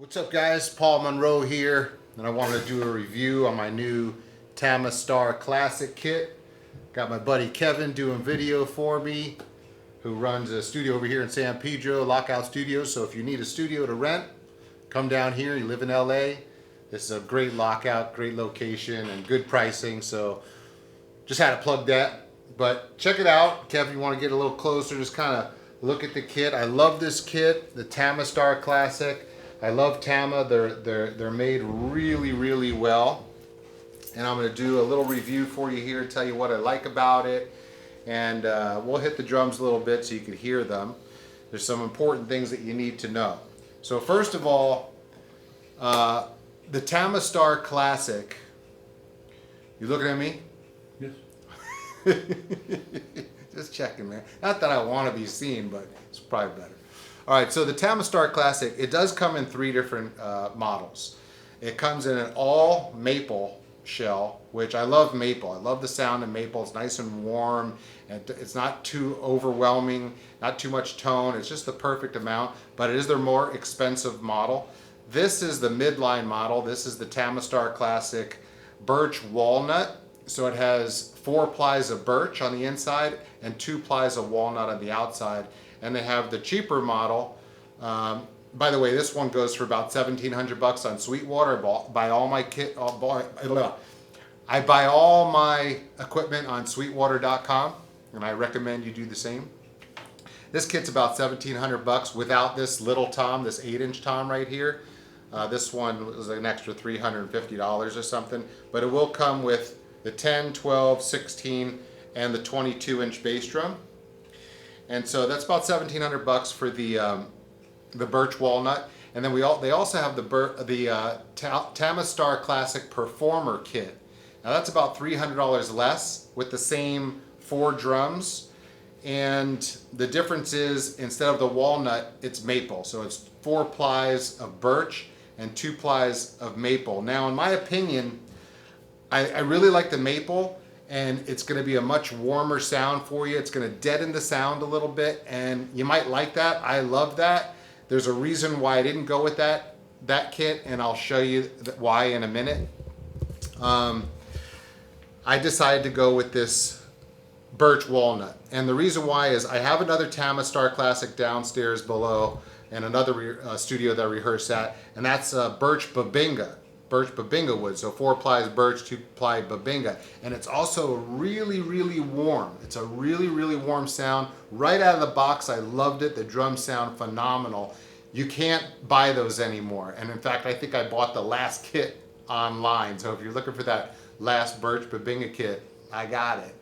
What's up guys, Paul Monroe here, and I wanted to do a review on my new Tama Starclassic kit. Got my buddy Kevin doing video for me, who runs a studio over here in San Pedro, Lockout Studios. So if you need a studio to rent, come down here. You live in LA, this is a great lockout, great location, and good pricing. So just had to plug that. But check it out, Kevin, you want to get a little closer, just kind of look at the kit. I love this kit, the Tama Starclassic. I love Tama. They're made really well, and I'm going to do a little review for you here, tell you what I like about it, and we'll hit the drums a little bit so you can hear them. There's some important things that you need to know. So first of all, the Tama Starclassic. You looking at me? Yes. Just checking, man. Not that I want to be seen, but it's probably better. All right, so the Tama Starclassic, it does come in 3 different models. It comes in an all maple shell, which I love maple. I love the sound of maple. It's nice and warm, and it's not too overwhelming, not too much tone. It's just the perfect amount, but it is their more expensive model. This is the midline model. This is the Tama Starclassic Birch Walnut. So it has 4 plies of birch on the inside and 2 plies of walnut on the outside. And they have the cheaper model. By the way, this one goes for about $1,700 on Sweetwater. I buy all my I buy all my equipment on Sweetwater.com, and I recommend you do the same. This kit's about $1,700 without this little tom, this 8-inch tom right here. This one was an extra $350 or something, but it will come with the 10, 12, 16, and the 22-inch bass drum. And so that's about $1,700 for the birch walnut. And then they also have the Tama Starclassic Performer kit. Now that's about $300 less with the same 4 drums. And the difference is, instead of the walnut, it's maple. So it's 4 plies of birch and 2 plies of maple. Now, in my opinion, I really like the maple, and it's going to be a much warmer sound for you. It's going to deaden the sound a little bit, and you might like that. I love that. There's a reason why I didn't go with that kit, and I'll show you why in a minute. I decided to go with this birch walnut, and the reason why is I have another Tama Starclassic downstairs below, and another studio that I rehearse at, and that's birch babinga wood. So 4 plies birch, 2 ply babinga, and it's also really warm. It's a really warm sound right out of the box. I loved it. The drums sound phenomenal. You can't buy those anymore, and in fact I think I bought the last kit online. So if you're looking for that last birch babinga kit, I got it.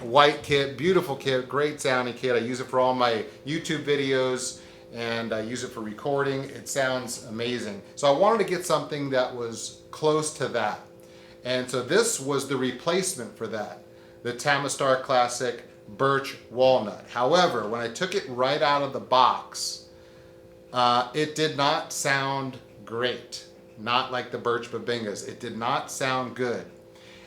White kit, beautiful kit, great sounding kit. I use it for all my YouTube videos, and I use it for recording. It sounds amazing. So I wanted to get something that was close to that. And so this was the replacement for that, the Tama Starclassic Birch Walnut. However, when I took it right out of the box, it did not sound great. Not like the Birch Babingas. It did not sound good.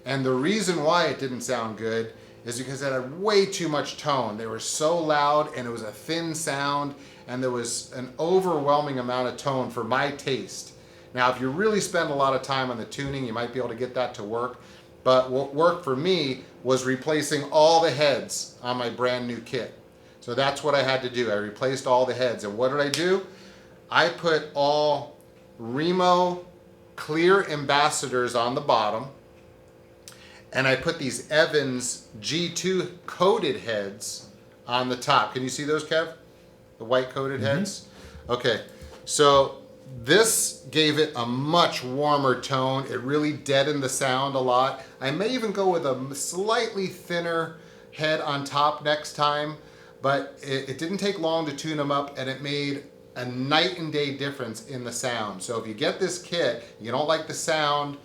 And the reason why it didn't sound good is because it had way too much tone. They were so loud, and it was a thin sound, and there was an overwhelming amount of tone for my taste. Now, if you really spend a lot of time on the tuning, you might be able to get that to work. But what worked for me was replacing all the heads on my brand new kit. So that's what I had to do. I replaced all the heads. And what did I do? I put all Remo clear ambassadors on the bottom, and I put these Evans G2 coated heads on the top. Can you see those, Kev? The white coated heads? Okay, so this gave it a much warmer tone. It really deadened the sound a lot. I may even go with a slightly thinner head on top next time, but it didn't take long to tune them up, and it made a night and day difference in the sound. So if you get this kit, you don't like the sound,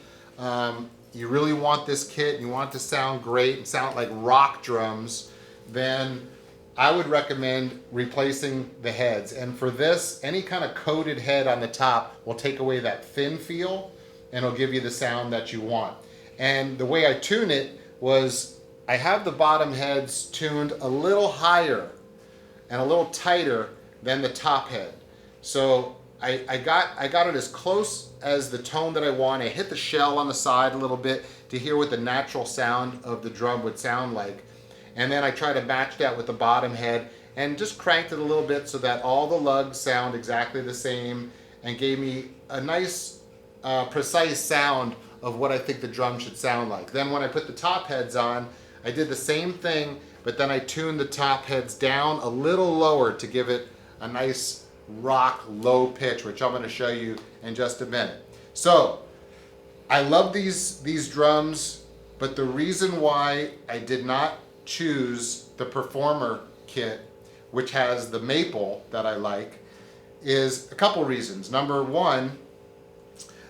you really want this kit, you want it to sound great and sound like rock drums, then I would recommend replacing the heads. And for this, any kind of coated head on the top will take away that thin feel, and it'll give you the sound that you want. And the way I tune it was, I have the bottom heads tuned a little higher and a little tighter than the top head. So I got it as close as the tone that I want. I hit the shell on the side a little bit to hear what the natural sound of the drum would sound like. And then I try to match that with the bottom head and just cranked it a little bit so that all the lugs sound exactly the same and gave me a nice precise sound of what I think the drum should sound like. Then when I put the top heads on, I did the same thing, but then I tuned the top heads down a little lower to give it a nice rock low pitch, which I'm going to show you in just a minute. So I love these drums, but the reason why I did not choose the Performer kit, which has the maple that I like, is a couple reasons. Number one,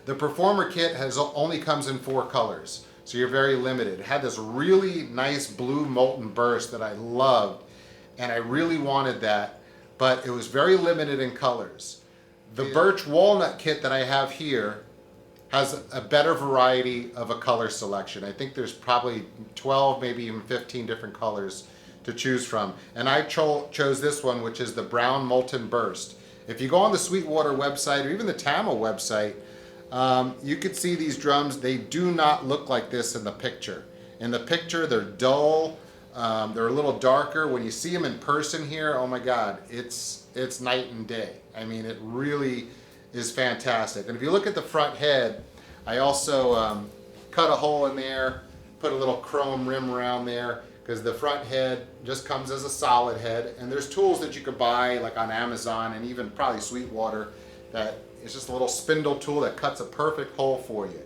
the Performer kit only comes in 4 colors, so you're very limited. It had this really nice blue molten burst that I loved, and I really wanted that, but it was very limited in colors. The Birch Walnut kit that I have here has a better variety of a color selection. I think there's probably 12, maybe even 15 different colors to choose from. And I chose this one, which is the Brown Molten Burst. If you go on the Sweetwater website or even the Tama website, you could see these drums. They do not look like this in the picture. In the picture, they're dull. They're a little darker. When you see them in person here, oh my God, it's night and day. I mean, it really is fantastic. And if you look at the front head, I also cut a hole in there, put a little chrome rim around there, because the front head just comes as a solid head. And there's tools that you could buy like on Amazon and even probably Sweetwater that it's just a little spindle tool that cuts a perfect hole for you.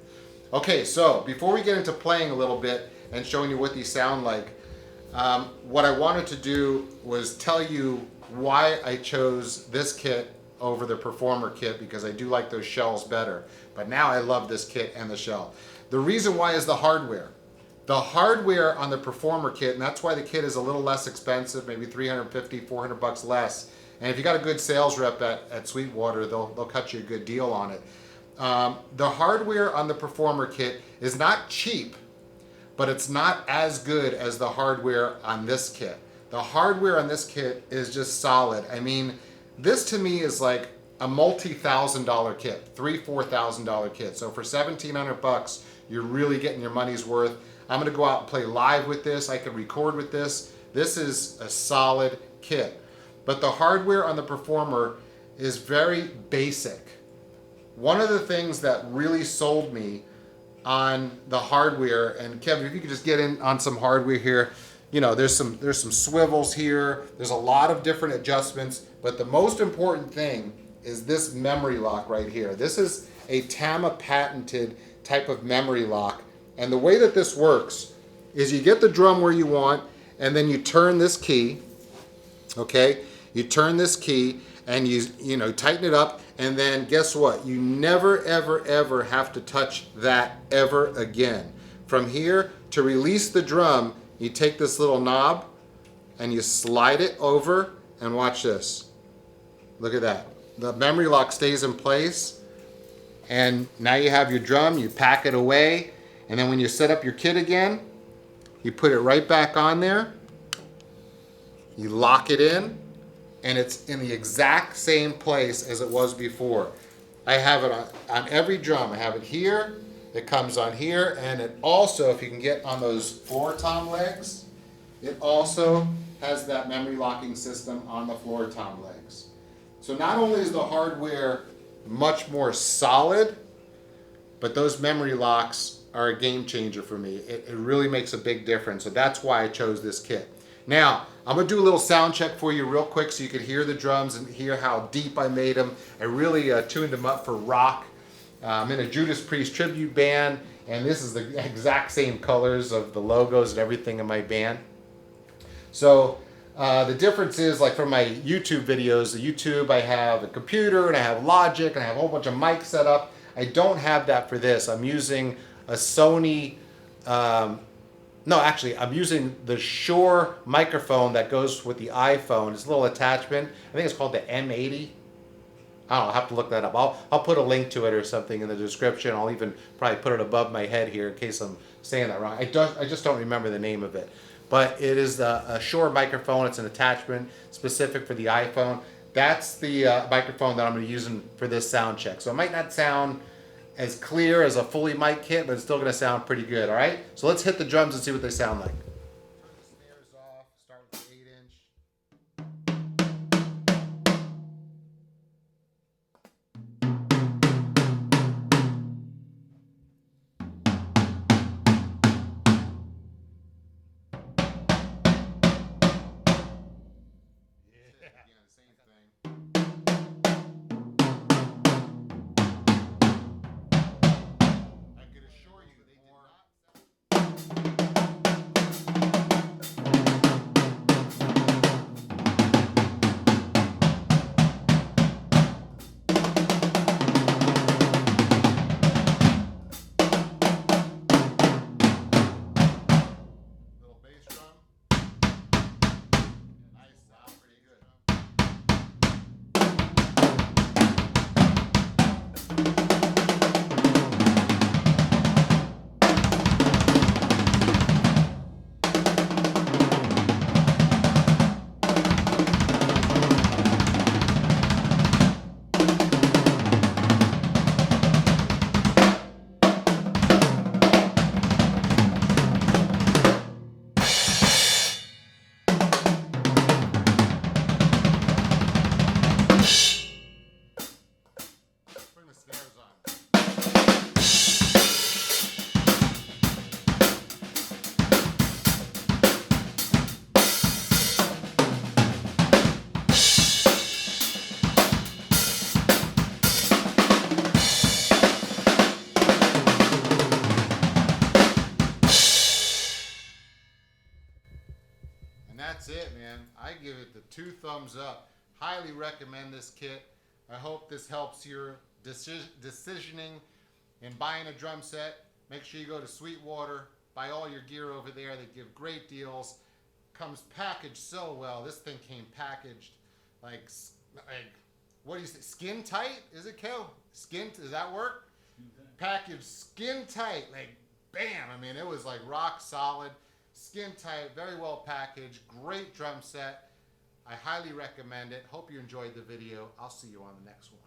Okay, so before we get into playing a little bit and showing you what these sound like, what I wanted to do was tell you why I chose this kit over the Performer kit, because I do like those shells better. But now I love this kit and the shell. The reason why is the hardware. The hardware on the Performer kit, and that's why the kit is a little less expensive, maybe 350, 400 bucks less. And if you got a good sales rep at Sweetwater, they'll cut you a good deal on it. The hardware on the Performer kit is not cheap, but it's not as good as the hardware on this kit. The hardware on this kit is just solid. I mean, this to me is like a multi-$1,000 kit, $3,000-$4,000 kit. So for 1,700 bucks, you're really getting your money's worth. I'm gonna go out and play live with this. I can record with this. This is a solid kit. But the hardware on the Performer is very basic. One of the things that really sold me on the hardware, and Kevin, if you could just get in on some hardware here, you know, there's some swivels here. There's a lot of different adjustments, but the most important thing is this memory lock right here. This is a Tama patented type of memory lock. And the way that this works is you get the drum where you want, and then you turn this key, okay? You turn this key and you know, tighten it up, and then guess what? You never, ever, ever have to touch that ever again. From here, to release the drum, you take this little knob and you slide it over, and watch this. Look at that. The memory lock stays in place, and now you have your drum, you pack it away, and then when you set up your kit again, you put it right back on there, you lock it in, and it's in the exact same place as it was before. I have it on every drum. I have it here, it comes on here, and it also, if you can get on those floor tom legs, it also has that memory locking system on the floor tom legs. So not only is the hardware much more solid, but those memory locks are a game changer for me. It really makes a big difference. So that's why I chose this kit. Now, I'm gonna do a little sound check for you real quick so you can hear the drums and hear how deep I made them. I really tuned them up for rock. I'm in a Judas Priest tribute band, and this is the exact same colors of the logos and everything in my band. So the difference is, like from my YouTube videos, the YouTube, I have a computer and I have Logic and I have a whole bunch of mics set up. I don't have that for this. I'm using a Sony, I'm using the Shure microphone that goes with the iPhone. It's a little attachment. I think it's called the M80. I don't know, I'll have to look that up. I'll put a link to it or something in the description. I'll even probably put it above my head here in case I'm saying that wrong. I just don't remember the name of it. But it is a Shure microphone. It's an attachment specific for the iPhone. That's the microphone that I'm going to use for this sound check. So it might not sound as clear as a fully mic kit, but it's still going to sound pretty good, all right? So let's hit the drums and see what they sound like. Turn the snares off, start with the 8-inch. Again, same thing. I could assure you they did not. Little bass drum. Nice, sound pretty good. Bring the snares on. And that's it, man. I give it the 2 thumbs up. Highly recommend this kit. I hope this helps your decisioning in buying a drum set. Make sure you go to Sweetwater, buy all your gear over there. They give great deals. Comes packaged so well. This thing came packaged like what do you say? Skin tight? Is it, Kel? Skin? Does that work? Packaged skin tight, like bam. I mean, it was like rock solid, skin tight, very well packaged, great drum set. I highly recommend it. Hope you enjoyed the video. I'll see you on the next one.